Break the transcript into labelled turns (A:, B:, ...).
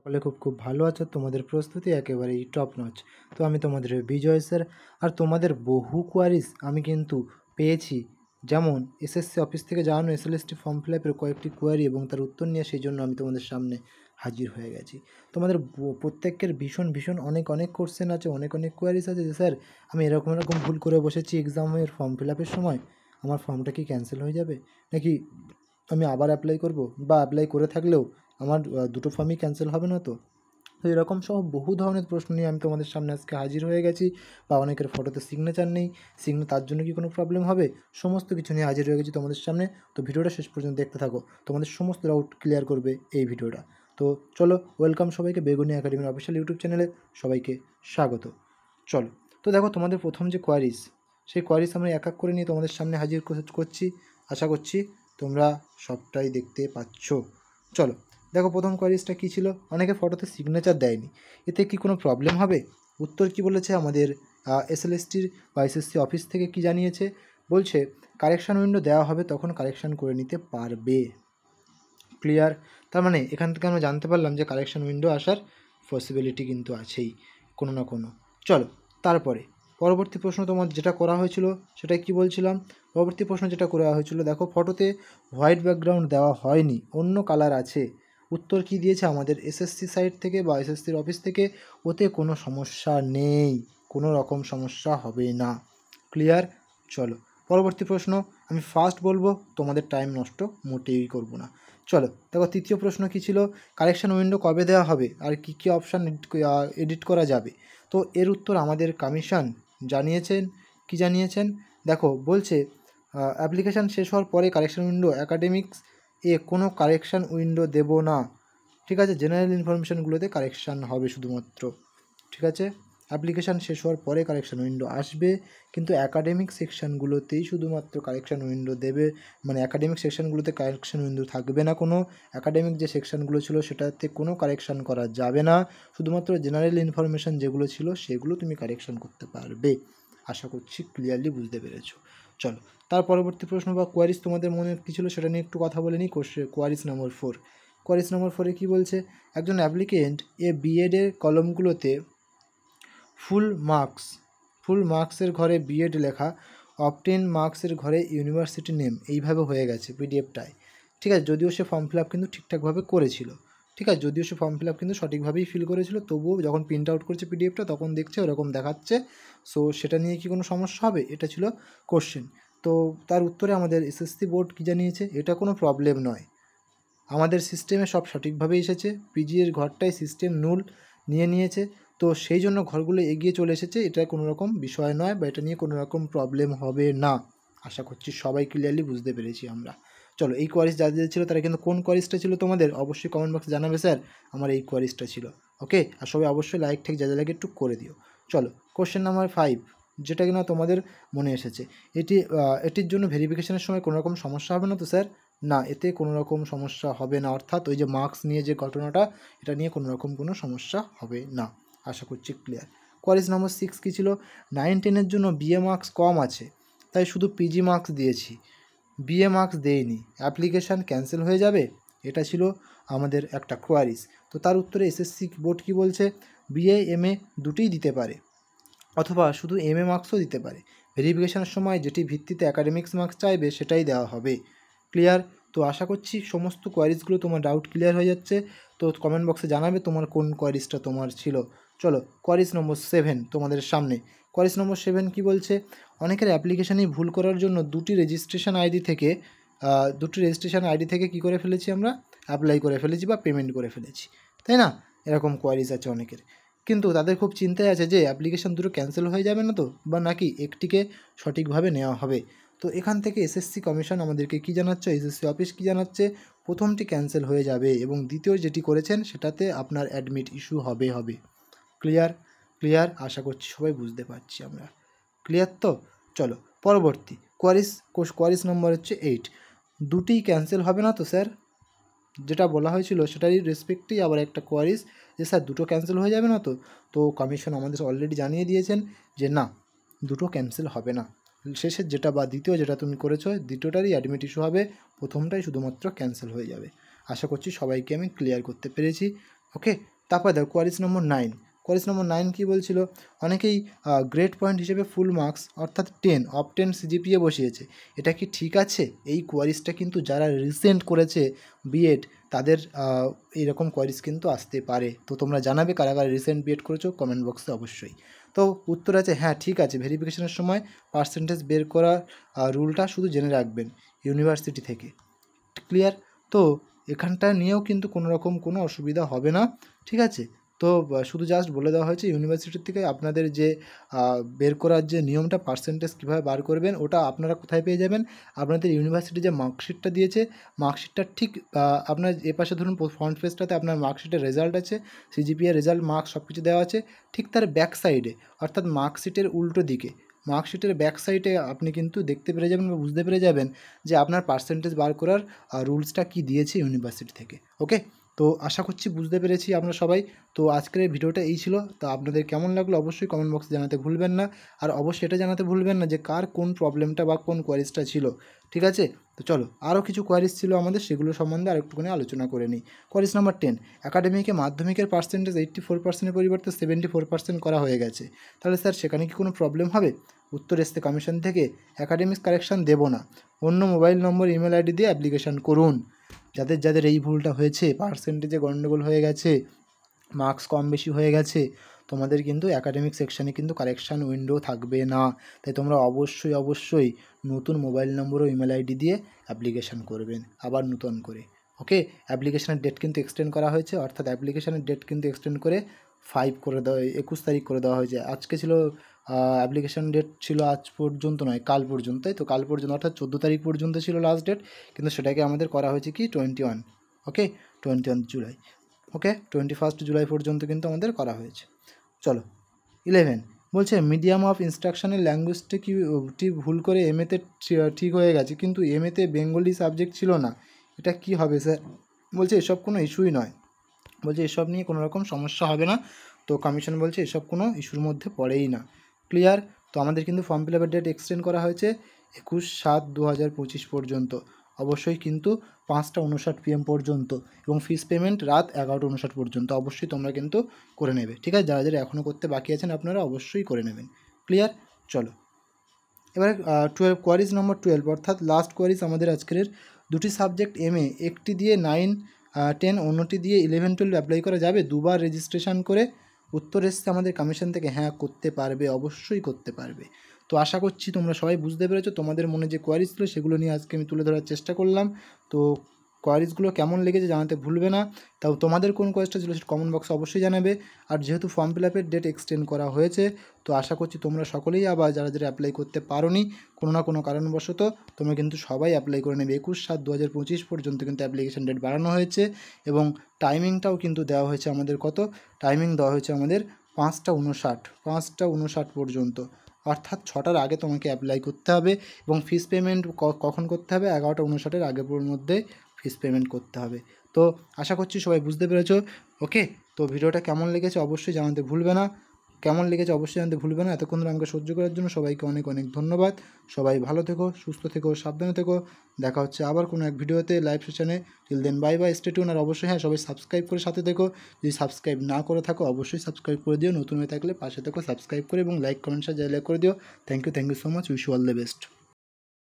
A: সকলে খুব ভালো আছো। তোমাদের প্রস্তুতি একেবারেই টপ নচ। তো আমি তোমাদের বিজয় স্যার, আর তোমাদের বহু কোয়ারিজ আমি কিন্তু পেয়েছি। যেমন এসএসসি অফিস থেকে জানানো এসএলএসটি ফর্ম ফিল আপের কয়েকটি কোয়ারি এবং তার উত্তর নিয়ে সেই জন্য আমি তোমাদের সামনে হাজির হয়ে গেছি। তোমাদের প্রত্যেকের ভীষণ অনেক কোশ্চেন আছে, অনেক কোয়ারিজ আছে যে স্যার আমি এরকম ভুল করে বসেছি এক্সামের ফর্ম ফিল আপের সময়, আমার ফর্মটা কি ক্যান্সেল হয়ে যাবে, নাকি আমি আবার অ্যাপ্লাই করব, বা অ্যাপ্লাই করে থাকলেও আমার দুটো ফর্মই ক্যান্সেল হবে না তো? তো এরকম সহ বহু ধরনের প্রশ্ন নিয়ে আমি তোমাদের সামনে আজকে হাজির হয়ে গেছি। বা অনেকের ফটোতে সিগনেচার নেই, তার জন্য কি কোনো প্রবলেম হবে, সমস্ত কিছু নিয়ে হাজির হয়ে গেছি তোমাদের সামনে। তো ভিডিওটা শেষ পর্যন্ত দেখতে থাকো, তোমাদের সমস্ত ডাউট ক্লিয়ার করবে এই ভিডিওটা। তো চলো, ওয়েলকাম সবাইকে বেগুনি একাডেমির অফিসিয়াল ইউটিউব চ্যানেলে সবাইকে স্বাগত। চলো, তো দেখো তোমাদের প্রথম যে কোয়ারিজ, সেই কোয়ারিজ আমরা এক এক করে নিয়ে তোমাদের সামনে হাজির করছি। আশা করছি তোমরা সবটাই দেখতে পাচ্ছ। চলো দেখো, প্রথম কোয়ারিজটা কী ছিল। অনেকে ফটোতে সিগনেচার দেয়নি, এতে কি কোনো প্রবলেম হবে? উত্তর কি বলেছে আমাদের এসএলএসটির বা এসএসসি অফিস থেকে কি জানিয়েছে, বলছে কারেকশান উইন্ডো দেওয়া হবে, তখন কারেকশান করে নিতে পারবে। ক্লিয়ার? তার মানে এখান থেকে আমরা জানতে পারলাম যে কারেকশান উইন্ডো আসার পসিবিলিটি কিন্তু আছেই কোনো না কোনো। চলো তারপরে পরবর্তী প্রশ্ন তোমার যেটা করা হয়েছিল সেটাই কি বলছিলাম। পরবর্তী প্রশ্ন যেটা করা হয়েছিল, দেখো ফটোতে হোয়াইট ব্যাকগ্রাউন্ড দেওয়া হয়নি, অন্য কালার আছে। উত্তর কি দিয়েছে আমাদের এসএসসি সাইট থেকে বা এসএসসির অফিস থেকে, ওতে কোনো সমস্যা নেই, কোনো রকম সমস্যা হবে না। ক্লিয়ার? চলো পরবর্তী প্রশ্ন আমি ফার্স্ট বলবো, তোমাদের টাইম নষ্ট মোটেই করব না। চলো দেখো, তৃতীয় প্রশ্ন কী ছিল, কারেকশান উইন্ডো কবে দেওয়া হবে আর কী অপশান এডিট করা যাবে। তো এর উত্তর আমাদের কমিশন জানিয়েছেন। কি জানিয়েছেন দেখো, বলছে অ্যাপ্লিকেশান শেষ হওয়ার পরে কারেকশান উইন্ডো, অ্যাকাডেমিক্স এ কোনো কারেকশান উইন্ডো দেব না। ঠিক আছে, জেনারেল ইনফরমেশানগুলোতে কারেকশান হবে শুধুমাত্র। ঠিক আছে, অ্যাপ্লিকেশান শেষ হওয়ার পরে কারেকশান উইন্ডো আসবে, কিন্তু অ্যাকাডেমিক সেকশানগুলোতেই শুধুমাত্র কারেকশান উইন্ডো দেবে। মানে অ্যাকাডেমিক সেকশানগুলোতে কারেকশান উইন্ডো থাকবে না কোনো। অ্যাকাডেমিক যে সেকশানগুলো ছিল সেটাতে কোনো কারেকশান করা যাবে না, শুধুমাত্র জেনারেল ইনফরমেশান যেগুলো ছিল সেগুলো তুমি কারেকশান করতে পারবে। আশা করছি ক্লিয়ারলি বুঝতে পেরেছো। চলো তার পরবর্তী প্রশ্ন বা কোয়ারিজ তোমাদের মনে কী ছিল সেটা নিয়ে একটু কথা বলে নিই। কোয়ারিজ নম্বর 4। কোয়ারিজ নম্বর 4-এ কী বলছে, একজন অ্যাপ্লিকেন্ট বিএডের কলমগুলোতে ফুল মার্কসের ঘরে বিএড লেখা, অবটেন মার্কসের ঘরে ইউনিভার্সিটি নেম, এইভাবে হয়ে গেছে পিডিএফটায়। ঠিক আছে, যদিও সে ফর্ম ফিল আপ কিন্তু ঠিকঠাকভাবে করেছিল। ঠিক আছে, যদিও সে ফর্ম ফিল আপ কিন্তু সঠিকভাবেই ফিল করেছিল, তবুও যখন প্রিন্ট আউট করছে পিডিএফটা তখন দেখছে ওরকম দেখাচ্ছে। সো সেটা নিয়ে কি কোনো সমস্যা হবে, এটা ছিল কোশ্চেন। তো তার উত্তরে আমাদের এসএসসি বোর্ড কী জানিয়েছে, এটা কোনো প্রবলেম নয়, আমাদের সিস্টেমে সব সঠিকভাবে এসেছে, পিজিএর ঘরটাই সিস্টেম নুল নিয়েছে, তো সেই জন্য ঘরগুলো এগিয়ে চলে এসেছে, এটা কোনো রকম বিষয় নয় বা এটা নিয়ে কোনো রকম প্রবলেম হবে না। আশা করছি সবাই ক্লিয়ারলি বুঝতে পেরেছি আমরা। চলো, এই কোয়ারিজ যাদের ছিল তারা কিন্তু কোন কোয়ারিজটা ছিল তোমাদের অবশ্যই কমেন্ট বক্সে জানাবে, স্যার আমার এই কোয়ারিজটা ছিল। ওকে, আর সবাই অবশ্যই লাইক ঠেক যা লাগে একটু করে দিও। চলো কোশ্চেন নাম্বার 5, যেটা কিনা তোমাদের মনে এসেছে, এটির জন্য ভেরিফিকেশনের সময় কোনো রকম সমস্যা হবে না তো স্যার? না, এতে কোনো রকম সমস্যা হবে না, অর্থাৎ ওই যে মার্কস নিয়ে যে ঘটনাটা, এটা নিয়ে কোনো রকম কোনো সমস্যা হবে না। আশা করছি ক্লিয়ার। কোয়ারিজ নম্বর 6 কী ছিল, 9-10-এর জন্য বিএ মার্কস কম আছে, তাই শুধু পিজি মার্কস দিয়েছি, বিএ মার্কস দেইনি, অ্যাপ্লিকেশান ক্যান্সেল হয়ে যাবে। এটা ছিল আমাদের একটা কোয়ারিজ। তো তার উত্তরে এসএসসি বোর্ড কী বলছে, বিএ এমএ দুটিই দিতে পারে, অথবা শুধু এমএ মার্কসও দিতে পারে, ভেরিফিকেশানের সময় যেটি ভিত্তিতে অ্যাকাডেমিক্স মার্কস চাইবে সেটাই দেওয়া হবে। ক্লিয়ার? তো আশা করছি সমস্ত কোয়ারিজগুলো তোমার ডাউট ক্লিয়ার হয়ে যাচ্ছে। তো কমেন্ট বক্সে জানাবে তোমার কোন কোয়ারিজটা তোমার ছিল। চলো কোয়ারিজ নম্বর 7 তোমাদের সামনে। কোয়ারিজ নম্বর 7 কী বলছে, অনেকের অ্যাপ্লিকেশানেই ভুল করার জন্য দুটি রেজিস্ট্রেশন আইডি থেকে কী করে ফেলেছি আমরা, অ্যাপ্লাই করে ফেলেছি বা পেমেন্ট করে ফেলেছি, তাই না? এরকম কোয়ারিজ আছে অনেকের, কিন্তু তাদের খুব চিন্তায় আছে যে অ্যাপ্লিকেশান দুটো ক্যান্সেল হয়ে যাবে না তো, বা নাকি একটিকে সঠিকভাবে নেওয়া হবে। তো এখান থেকে এসএসসি কমিশন আমাদেরকে কী জানাচ্ছে, এসএসসি অফিস কী জানাচ্ছে, প্রথমটি ক্যান্সেল হয়ে যাবে এবং দ্বিতীয় যেটি করেছেন সেটাতে আপনার অ্যাডমিট ইস্যু হবে। ক্লিয়ার? আশা করছি সবাই বুঝতে পারছি আমরা। ক্লিয়ার তো? চলো পরবর্তী কোয়ারিজ নম্বর হচ্ছে 8, দুটি ক্যান্সেল হবে না তো স্যার? যেটা বলা হয়েছিল সেটারই রেসপেক্টেই আবার একটা কোয়ারিজ, যে স্যার দুটো ক্যান্সেল হয়ে যাবে না তো? তো কমিশন আমাদের অলরেডি জানিয়ে দিয়েছেন যে না, দুটো ক্যান্সেল হবে না, শেষের যেটা বা দ্বিতীয় যেটা তুমি করেছো দ্বিতীয়টারই অ্যাডমিট ইস্যু হবে, প্রথমটাই শুধুমাত্র ক্যান্সেল হয়ে যাবে। আশা করছি সবাইকে আমি ক্লিয়ার করতে পেরেছি। ওকে, তারপর দেখো কোয়ারিজ নম্বর 9। কোয়ারিজ নম্বর 9 কী বলছিল, অনেকেই গ্রেড পয়েন্ট হিসেবে ফুল মার্কস অর্থাৎ 10 অফ 10 সিজিপিএ বসিয়েছে। এটা কি ঠিক আছে? এই কোয়ারিজটা কিন্তু যারা রিসেন্ট করেছে বিএড তাদের এইরকম কোয়ারিজ কিন্তু আসতে পারে। তো তোমরা জানাবে কারা কারা রিসেন্ট বিএড করেছো কমেন্ট বক্সে অবশ্যই। তো উত্তর আছে হ্যাঁ ঠিক আছে, ভেরিফিকেশনের সময় পার্সেন্টেজ বের করার রুলটা শুধু জেনে রাখবেন ইউনিভার্সিটি থেকে। ক্লিয়ার? তো এখানটা নিয়েও কিন্তু কোনো রকম কোনো অসুবিধা হবে না, ঠিক আছে? তো শুধু জাস্ট বলে দেওয়া হয়েছে ইউনিভার্সিটির থেকে আপনাদের যে বের করার যে নিয়মটা পার্সেন্টেজ কীভাবে বার করবেন ওটা আপনারা কোথায় পেয়ে যাবেন, আপনাদের ইউনিভার্সিটি যে মার্কশিটটা দিয়েছে মার্কশিটটা ঠিক আপনার এপাশে ধরুন ফ্রন্ট পেজটাতে আপনার মার্কশিটের রেজাল্ট আছে, সিজিপিএ রেজাল্ট মার্কস সব কিছু দেওয়া আছে, ঠিক তার ব্যাক সাইডে অর্থাৎ মার্কশিটের উল্টো দিকে মার্কশিটের ব্যাক সাইডে আপনি কিন্তু দেখতে পেরে যাবেন বা বুঝতে পেরে যাবেন যে আপনার পার্সেন্টেজ বার করার রুলসটা কি দিয়েছে ইউনিভার্সিটি থেকে। ওকে, তো আশা করছি বুঝতে পেরেছি আমরা সবাই। তো আজকের এই ভিডিওটা এই ছিল। তো আপনাদের কেমন লাগলো অবশ্যই কমেন্ট বক্সে জানাতে ভুলবেন না, আর অবশ্যই এটা জানাতে ভুলবেন না যে কার কোন প্রবলেমটা বা কোন কোয়ারিজটা ছিল, ঠিক আছে? তো চলো আরও কিছু কোয়ারিজ ছিল আমাদের, সেগুলো সম্বন্ধে আরেকটুখানি আলোচনা করে নিই। কোয়ারিজ নাম্বার 10, একাডেমিকে মাধ্যমিকের পার্সেন্টেজ 84%-এর পরিবর্তে 74% করা হয়ে গেছে, তাহলে স্যার সেখানে কি কোনো প্রবলেম হবে? উত্তর এসছে কমিশন থেকে, অ্যাকাডেমিক্স কারেকশান দেবো না, অন্য মোবাইল নম্বর ইমেল আইডি দিয়ে অ্যাপ্লিকেশান করুন। যাদের যাদের এই ভুলটা হয়েছে, পার্সেন্টেজে গণ্ডগোল হয়ে গেছে, মার্কস কম বেশি হয়ে গেছে, তোমাদের কিন্তু অ্যাকাডেমিক সেকশানে কিন্তু কারেকশান উইন্ডো থাকবে না। তাই তোমরা অবশ্যই নতুন মোবাইল নম্বর ও ইমেল আইডি দিয়ে অ্যাপ্লিকেশান করবেন আবার নতুন করে। ওকে, অ্যাপ্লিকেশানের ডেট কিন্তু এক্সটেন্ড করা হয়েছে, অর্থাৎ অ্যাপ্লিকেশানের ডেট কিন্তু এক্সটেন্ড করে 5 করে দেওয়া 21 তারিখ করে দেওয়া হয়েছে। আজকে ছিল অ্যাপ্লিকেশান ডেট ছিল আজ পর্যন্ত নয় কাল পর্যন্ত, তাই তো কাল পর্যন্ত অর্থাৎ 14 তারিখ পর্যন্ত ছিল লাস্ট ডেট, কিন্তু সেটাকে আমাদের করা হয়েছে কি 21। ওকে, 21 জুলাই। ওকে, 21 জুলাই পর্যন্ত কিন্তু আমাদের করা হয়েছে। চলো 11 বলছে মিডিয়াম অফ ইনস্ট্রাকশনের ল্যাঙ্গুয়েজটা কি ভুল করে এমএতে ঠিক হয়ে গেছে, কিন্তু এমএতে বেঙ্গলি সাবজেক্ট ছিল না, এটা কি হবে স্যার? বলছে এসব কোনো ইস্যুই নয়, বলছে এসব নিয়ে কোনো রকম সমস্যা হবে না। তো কমিশন বলছে এসব কোনো ইস্যুর মধ্যে পড়েই না। ক্লিয়ার? তো আমাদের কিন্তু ফর্ম ফিল আপের ডেট এক্সটেন্ড করা হয়েছে 21/7/2025 পর্যন্ত, অবশ্যই কিন্তু 5টা 59 PM পর্যন্ত, এবং ফিস পেমেন্ট রাত 11টা 59 পর্যন্ত অবশ্যই তোমরা কিন্তু করে নেবে, ঠিক আছে? যারা যারা এখনও করতে বাকি আছেন আপনারা অবশ্যই করে নেবেন। ক্লিয়ার? চলো এবারে 12 কোয়ারিজ নম্বর 12 অর্থাৎ লাস্ট কোয়ারিজ আমাদের আজকের, দুটি সাবজেক্ট এমএ একটি দিয়ে 9-10 অন্যটি দিয়ে 11-12 অ্যাপ্লাই করা যাবে দুবার রেজিস্ট্রেশন করে? উত্তর এসছে আমাদের কমিশন থেকে হ্যাঁ করতে পারবে, অবশ্যই করতে পারবে। তো আশা করছি তোমরা সবাই বুঝতে পেরেছো, তোমাদের মনে যে কোয়ারিজ ছিল সেগুলো নিয়ে আজকে আমি তুলে ধরার চেষ্টা করলাম। তো কোয়ারিজগুলো কেমন লেগেছে জানাতে ভুলবে না। তাও তোমাদের কোন কোয়ারিজটা ছিল সেটা কমেন্ট বক্সে অবশ্যই জানাবে। আর যেহেতু ফর্ম ফিল আপের ডেট এক্সটেন্ড করা হয়েছে, তো আশা করছি তোমরা সকলেই আবার যারা যারা অ্যাপ্লাই করতে পারোনি কোনো না কোনো কারণবশত, তোমরা কিন্তু সবাই অ্যাপ্লাই করে নেবে। 21/7/2025 পর্যন্ত কিন্তু অ্যাপ্লিকেশন ডেট বাড়ানো হয়েছে, এবং টাইমিংটাও কিন্তু দেওয়া হয়েছে আমাদের কত, টাইমিং দেওয়া হয়েছে আমাদের 5টা 59 পর্যন্ত, অর্থাৎ 6টার আগে তোমাকে অ্যাপ্লাই করতে হবে, এবং ফিস পেমেন্ট কখন করতে হবে? 11টা 59 আগের মধ্যে ফিস পেমেন্ট করতে হবে। তো আশা করছি সবাই বুঝতে পেরেছো। ওকে, তো ভিডিওটা কেমন লেগেছে অবশ্যই জানাতে ভুলবে না, এতক্ষণ ধরে আমাকে সহ্য করার জন্য সবাইকে অনেক অনেক ধন্যবাদ। সবাই ভালো থেকো, সুস্থ থেকো, সাবধানে থেকো। দেখা হচ্ছে আবার কোনো এক ভিডিওতে, লাইভ সেশনে। Till then bye bye, stay tune. আর অবশ্যই হ্যাঁ সবাই সাবস্ক্রাইব করে সাথে থেকো, যদি সাবস্ক্রাইব না করে থাকো অবশ্যই সাবস্ক্রাইব করে দিও, নতুন হয়ে থাকলে পাশে থেকো সাবস্ক্রাইব করে, এবং লাইক কমেন্ট শেয়ার করে দিও। Thank you so much, wish you all the best.